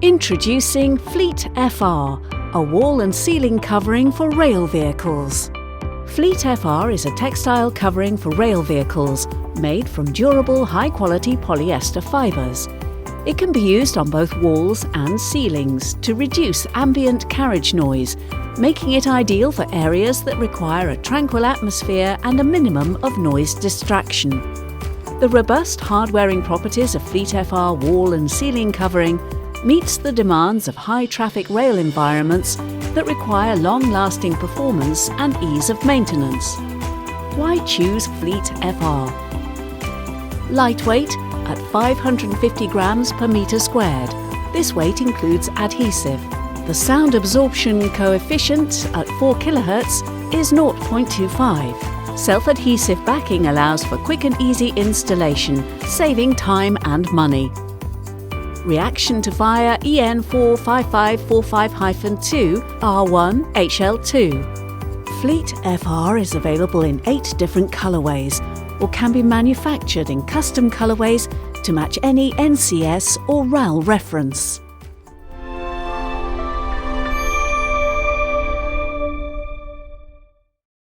Introducing Fleet FR, a wall and ceiling covering for rail vehicles. Fleet FR is a textile covering for rail vehicles made from durable, high-quality polyester fibres. It can be used on both walls and ceilings to reduce ambient carriage noise, making it ideal for areas that require a tranquil atmosphere and a minimum of noise distraction. The robust, hard-wearing properties of Fleet FR wall and ceiling covering meets the demands of high-traffic rail environments that require long-lasting performance and ease of maintenance. Why choose Fleet FR? Lightweight at 550 grams per metre squared. This weight includes adhesive. The sound absorption coefficient at 4 kHz is 0.25. Self-adhesive backing allows for quick and easy installation, saving time and money. Reaction to fire EN 45545-2 R1 HL2. Fleet FR is available in 8 different colourways or can be manufactured in custom colourways to match any NCS or RAL reference.